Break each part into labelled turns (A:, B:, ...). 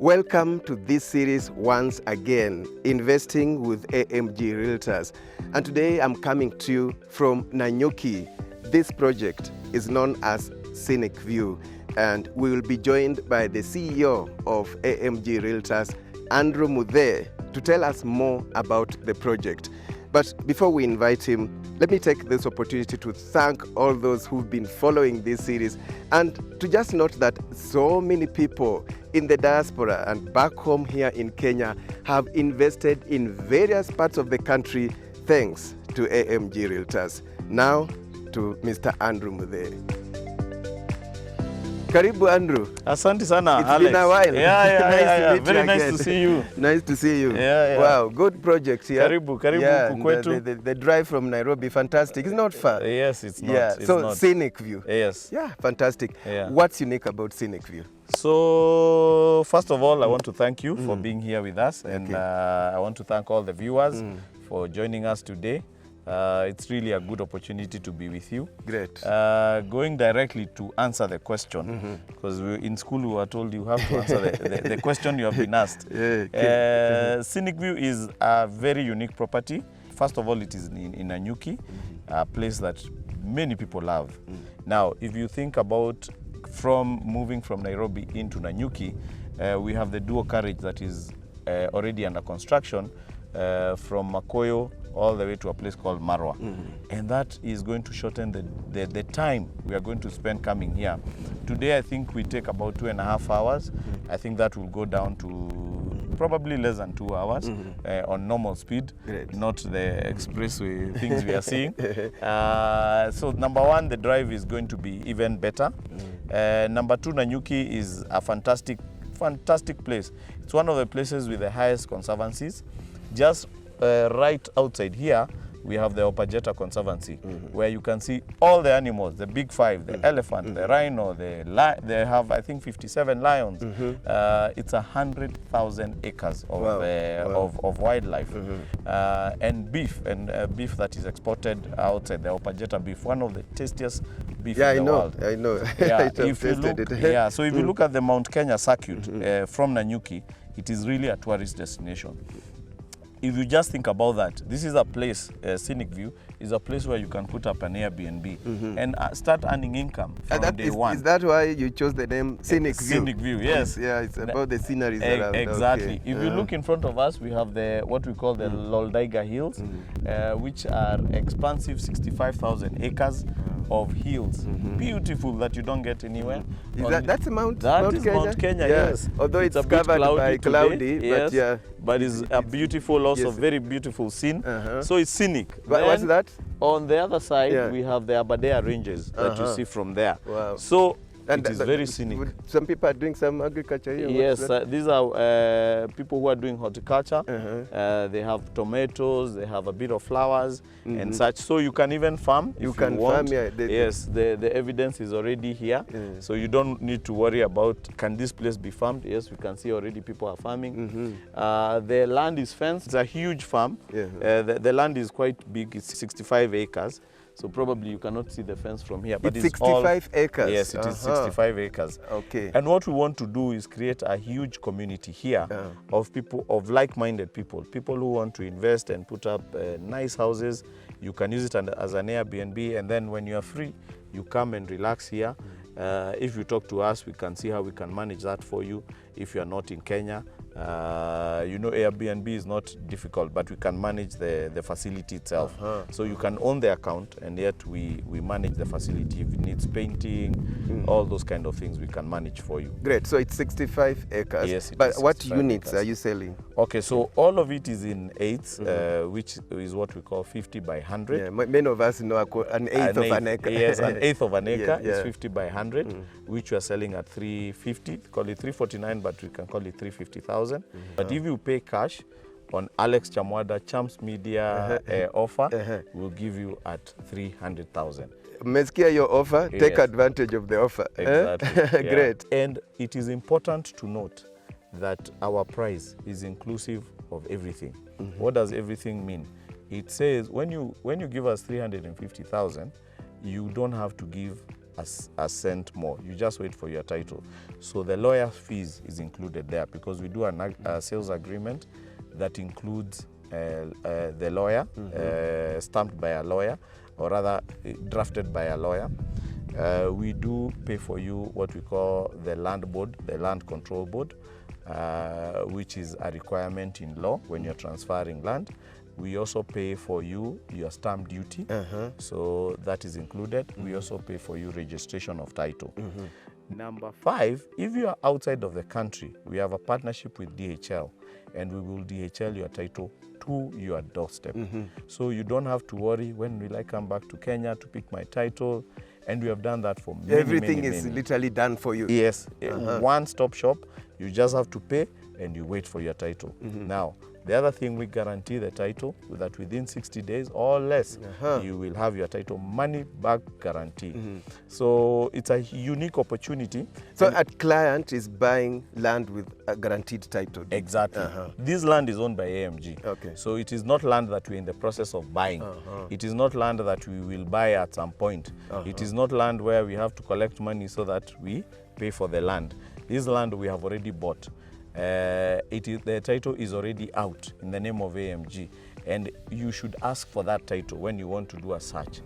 A: Welcome to this series once again, Investing with AMG Realtors. And today I'm coming to you from Nanyuki. This project is known as Scenic View, and we will be joined by the CEO of AMG Realtors, Andrew Muthe, to tell us more about the project. But before we invite him, let me take this opportunity to thank all those who've been following this series, and to just note that so many people in the diaspora and back home here in Kenya have invested in various parts of the country thanks to AMG Realtors. Now to Mr. Andrew Muthe. Karibu Andrew.
B: Asante sana,
A: It's
B: Alex.
A: been a while.
B: Yeah. Very nice to see you.
A: Nice to see you.
B: Yeah.
A: Wow, good project here.
B: Karibu kwetu.
A: The drive from Nairobi, fantastic. It's not far.
B: Yes, it's not.
A: Yeah,
B: it's
A: so
B: not.
A: Scenic View.
B: Yes.
A: Yeah, fantastic.
B: Yeah.
A: What's unique about Scenic View?
B: So, first of all, I want to thank you for being here with us. And I want to thank all the viewers for joining us today. It's really a good opportunity to be with you.
A: Great.
B: Going directly to answer the question, because in school we were told you have to answer the question you have been asked. Scenic View is a very unique property. First of all, it is in Nanyuki, a place that many people love. Now, if you think about moving from Nairobi into Nanyuki, we have the dual carriage that is already under construction from Makoyo all the way to a place called Marwa. And that is going to shorten the time we are going to spend coming here. Today, I think we take about 2.5 hours. I think that will go down to probably less than 2 hours on normal speed, not the expressway things we are seeing. So number one, the drive is going to be even better. Number two, Nanyuki is a fantastic place. It's one of the places with the highest conservancies. Just right outside here, we have the Opajeta Conservancy, where you can see all the animals, the big five, the elephant, the rhino, they have, I think, 57 lions. It's 100,000 acres of wildlife. And beef that is exported outside, the Opajeta beef, one of the tastiest beef in the world.
A: I know.
B: Yeah, so if you look at the Mount Kenya circuit from Nanyuki, it is really a tourist destination. If you just think about that, this is a place, Scenic View, is a place where you can put up an Airbnb and start earning income from day one.
A: Is that why you chose the name Scenic View?
B: Scenic View, yes.
A: Yeah, it's about the sceneries around.
B: Exactly.
A: Okay.
B: If you look in front of us, we have what we call the Loldaiga Hills, which are expansive 65,000 acres of hills. Beautiful, that you don't get anywhere.
A: That's Mount
B: Kenya? Mount Kenya, yes.
A: Although it's covered by cloudy,
B: yes,
A: but yeah.
B: But it's a beautiful, also very beautiful scene. So it's scenic.
A: What's that?
B: On the other side, we have the Aberdare Ranges that you see from there.
A: Wow.
B: So it is very scenic.
A: Some people are doing some agriculture here.
B: Yes, these are people who are doing horticulture. They have tomatoes, they have a bit of flowers and such. So you can even farm if you want. Yes, the evidence is already here. So you don't need to worry about, can this place be farmed? Yes, we can see already people are farming. The land is fenced. It's a huge farm. The land is quite big. It's 65 acres. So probably you cannot see the fence from here. But
A: it's 65 acres?
B: Yes, it is 65 acres.
A: Okay.
B: And what we want to do is create a huge community here of people, of like-minded people who want to invest and put up nice houses. You can use it as an Airbnb, and then when you are free, you come and relax here. If you talk to us, we can see how we can manage that for you. If you are not in Kenya, Airbnb is not difficult, but we can manage the facility itself. So you can own the account, and yet we manage the facility. If it needs painting, all those kind of things we can manage for you.
A: Great. So it's 65 acres.
B: Yes.
A: But what units are you selling?
B: Okay, so all of it is in eighths, which is what we call 50 by 100.
A: Yeah, many of us know an eighth of an acre.
B: Yes, an eighth of an acre is 50 by 100, which we are selling at 350. Call it 349, but we can call it 350,000. But if you pay cash on Alex Chamwada Chams Media offer, we'll give you at 300,000.
A: Meskia your offer, take advantage of the offer.
B: Exactly.
A: Great.
B: And it is important to note that our price is inclusive of everything. What does everything mean? It says when you give us 350,000, you don't have to give a cent more. You just wait for your title. So the lawyer fees is included there because we do a sales agreement that includes the lawyer, stamped by a lawyer, or rather drafted by a lawyer. We do pay for you what we call the land board, the land control board, which is a requirement in law when you're transferring land. We also pay for you your stamp duty, so that is included. We also pay for you registration of title. Number 5, if you are outside of the country, we have a partnership with DHL, and we will DHL your title to your doorstep. So you don't have to worry, when will I come back to Kenya to pick my title? And we have done that for many,
A: Everything
B: many,
A: is
B: many.
A: literally done for you.
B: Yes, one-stop shop. You just have to pay and you wait for your title. Now, the other thing, we guarantee the title that within 60 days or less, you will have your title money back guarantee. So it's a unique opportunity.
A: So a client is buying land with a guaranteed title.
B: Exactly. This land is owned by AMG.
A: Okay.
B: So it is not land that we're in the process of buying. It is not land that we will buy at some point. It is not land where we have to collect money so that we pay for the land. This land we have already bought. The title is already out in the name of AMG, and you should ask for that title when you want to do a search.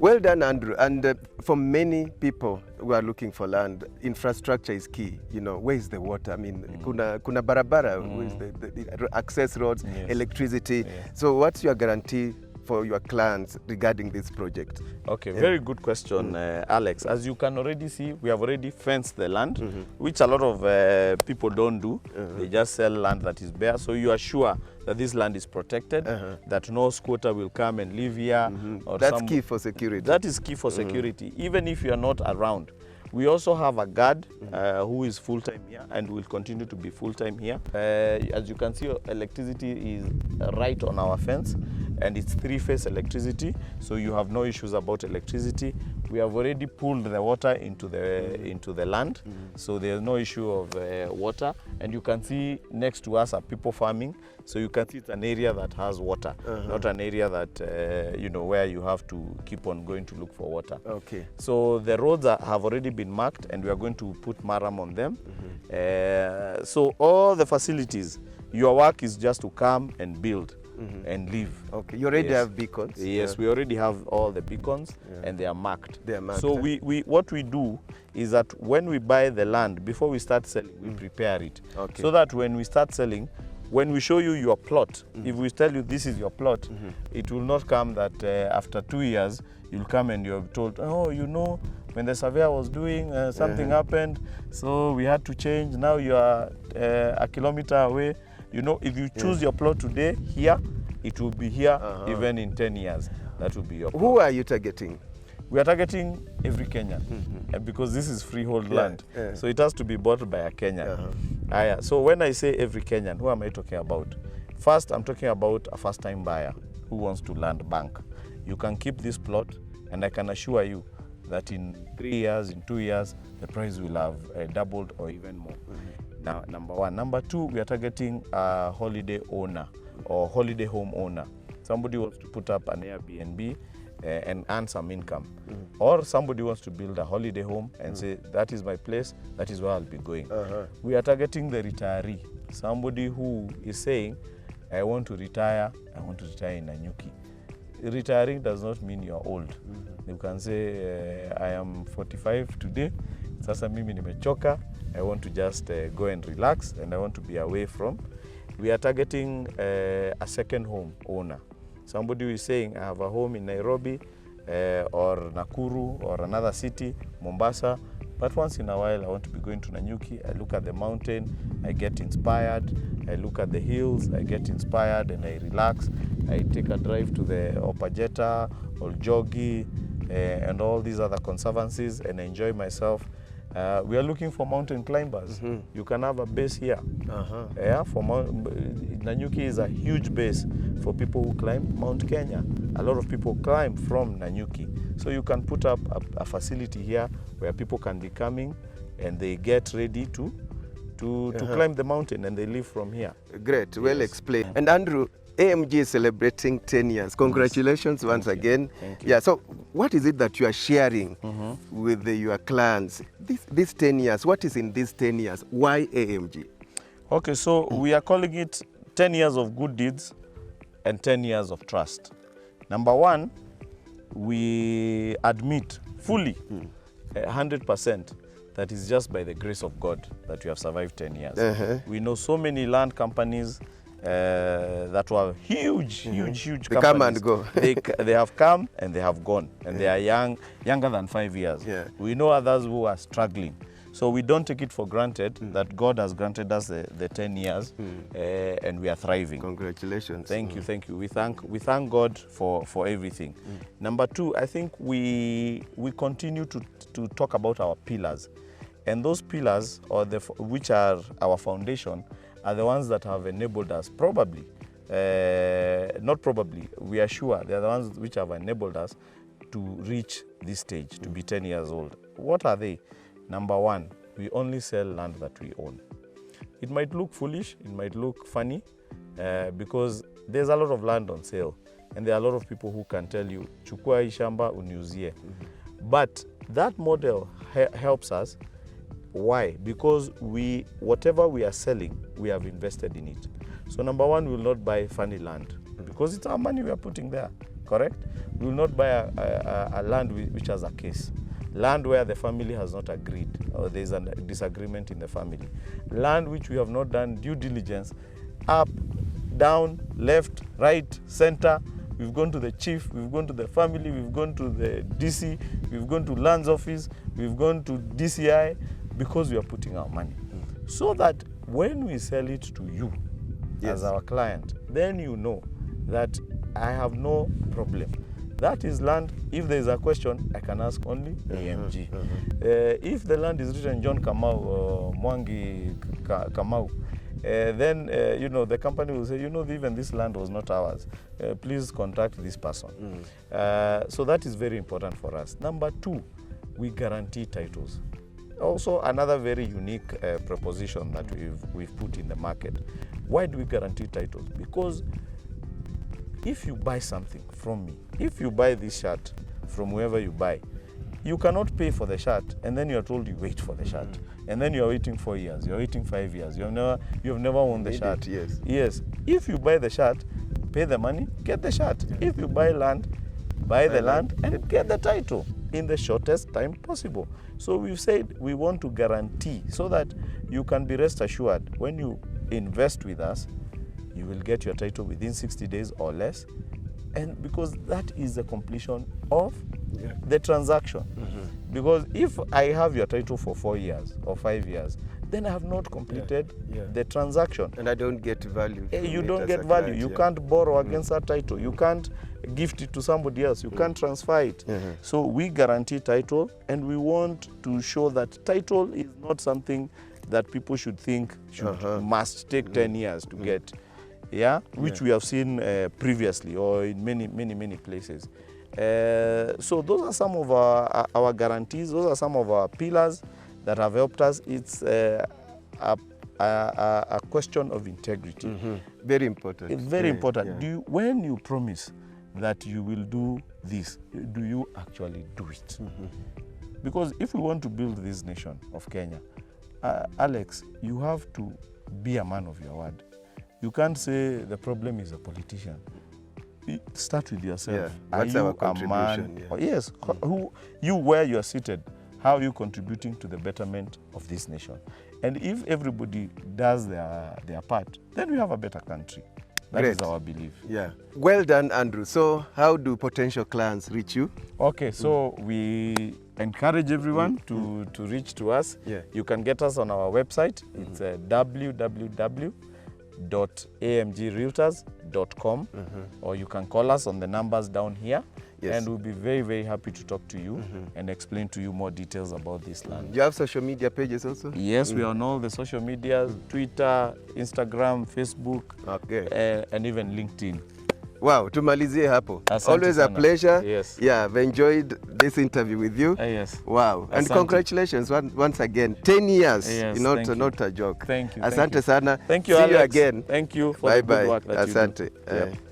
A: Well done, Andrew. And for many people who are looking for land, infrastructure is key. You know, where is the water? I mean, kuna barabara, where is the access roads, electricity. So what's your guarantee for your clients regarding this project?
B: Okay, very good question, Alex. As you can already see, we have already fenced the land, which a lot of people don't do. They just sell land that is bare. So you are sure that this land is protected, that no squatter will come and live here. Or
A: That's key for security.
B: That is key for security, even if you are not around. We also have a guard who is full-time here and will continue to be full-time here. As you can see, electricity is right on our fence, and it's 3-phase electricity, so you have no issues about electricity. We have already pulled the water into the land, so there's no issue of water. And you can see next to us are people farming, so you can see it's an area that has water, not an area that you know, where you have to keep on going to look for water.
A: Okay.
B: So the roads have already been marked, and we are going to put maram on them. So all the facilities, your work is just to come and build and live.
A: Okay, you already have beacons?
B: Yes, we already have all the beacons, and they are marked.
A: They are marked.
B: So what we do is that when we buy the land, before we start selling, we prepare it.
A: Okay.
B: So that when we start selling, when we show you your plot, if we tell you this is your plot, it will not come that after 2 years, you'll come and you're told, oh, you know, when the surveyor was doing, something happened, so we had to change. Now you are a kilometer away. You know, if you choose your plot today here, it will be here even in 10 years. That will be your plot.
A: Who are you targeting?
B: We are targeting every Kenyan, because this is freehold land. So it has to be bought by a Kenyan. So when I say every Kenyan, who am I talking about? First, I'm talking about a first-time buyer who wants to land bank. You can keep this plot, and I can assure you that in 3 years, in 2 years, the price will have doubled or even more. Now, number one. Number two, we are targeting a holiday owner or holiday home owner. Somebody wants to put up an Airbnb and earn some income. Or somebody wants to build a holiday home and say, that is my place, that is where I'll be going. We are targeting the retiree. Somebody who is saying, I want to retire in Nanyuki. Retiring does not mean you're old. You can say, I am 45 today, sasa mimi nimechoka, I want to just go and relax, and I want to be away from. We are targeting a second home owner. Somebody who is saying, I have a home in Nairobi or Nakuru or another city, Mombasa, but once in a while I want to be going to Nanyuki. I look at the mountain, I get inspired. I look at the hills, I get inspired and I relax. I take a drive to the Opajeta, Oljogi, and all these other conservancies, and I enjoy myself. We are looking for mountain climbers. You can have a base here. Nanyuki is a huge base for people who climb Mount Kenya. A lot of people climb from Nanyuki. So you can put up a facility here where people can be coming and they get ready to climb the mountain, and they live from here.
A: Great, well explained. And Andrew, AMG is celebrating 10 years. Congratulations once again.
B: Thank you.
A: Yeah, so what is it that you are sharing with your clients? These 10 years, what is in these 10 years? Why AMG?
B: Okay, so we are calling it 10 years of good deeds and 10 years of trust. Number one, we admit fully, 100%, that is just by the grace of God that we have survived 10 years. We know so many land companies that were huge companies.
A: They come and go.
B: they have come and they have gone, and they are younger than 5 years. We know others who are struggling. So we don't take it for granted that God has granted us the 10 years and we are thriving.
A: Congratulations.
B: Thank you, thank you. We thank God for everything. Number two, I think we continue to talk about our pillars. And those pillars, which are our foundation, are the ones that have enabled us probably, not probably, we are sure, they are the ones which have enabled us to reach this stage, to be 10 years old. What are they? Number one, we only sell land that we own. It might look foolish, it might look funny, because there's a lot of land on sale, and there are a lot of people who can tell you, chukua hii shamba uniuzie. But that model helps us. Why? Because whatever we are selling, we have invested in it. So number one, we will not buy funny land, because it's our money we are putting there, correct? We will not buy a land which has a case. Land where the family has not agreed, or there is a disagreement in the family. Land which we have not done due diligence, up, down, left, right, center. We've gone to the chief, we've gone to the family, we've gone to the DC, we've gone to Land's office, we've gone to DCI, because we are putting our money. So that when we sell it to you as our client, then you know that I have no problem. That is land. If there is a question, I can ask only AMG. If the land is written John Kamau or Mwangi Kamau, then the company will say, even this land was not ours. Please contact this person. So that is very important for us. Number two, we guarantee titles. Also, another very unique proposition that we've put in the market. Why do we guarantee titles? Because if you buy something from me, if you buy this shirt from wherever you buy, you cannot pay for the shirt and then you're told you wait for the shirt. And then you're waiting 4 years, you're waiting 5 years, you have never won the shirt. Yes. If you buy the shirt, pay the money, get the shirt. If you buy land, buy the land and get the title in the shortest time possible. So we've said we want to guarantee so that you can be rest assured when you invest with us, you will get your title within 60 days or less, and because that is the completion of the transaction. Because if I have your title for 4 years or 5 years, then I have not completed the transaction.
A: And I don't get value.
B: You don't get value. You can't borrow against that title. You can't gift it to somebody else. You can't transfer it. So we guarantee title, and we want to show that title is not something that people should think must take 10 years to get. Which we have seen previously or in many places. So those are some of our guarantees. Those are some of our pillars that have helped us. It's a question of integrity.
A: Very important.
B: It's very important. When you promise that you will do this, do you actually do it? Because if we want to build this nation of Kenya, Alex, you have to be a man of your word. You can't say the problem is a politician. Start with yourself.
A: What's our contribution?
B: Yes. Where you are seated, how are you contributing to the betterment of this nation? And if everybody does their part, then we have a better country. That is our belief.
A: Well done, Andrew. So how do potential clients reach you?
B: Okay, so we encourage everyone to reach to us. You can get us on our website. It's www.amgrealtors.com, or you can call us on the numbers down here, and we'll be very happy to talk to you and explain to you more details about this land.
A: Do you have social media pages also?
B: Yes, we are on all the social medias, Twitter, Instagram, Facebook, and even LinkedIn.
A: Wow, tumalizie hapo.
B: Asante
A: Always
B: sana.
A: a pleasure.
B: Yes.
A: Yeah, I've enjoyed this interview with you.
B: Yes.
A: Wow. And
B: Asante.
A: congratulations once again. 10 years.
B: Yes,
A: Not
B: thank you.
A: a joke.
B: Thank you.
A: Asante sana.
B: Thank you,
A: See
B: Alex.
A: you again.
B: Thank you for
A: Bye
B: the good
A: bye.
B: work that
A: Asante.
B: you do. Yep.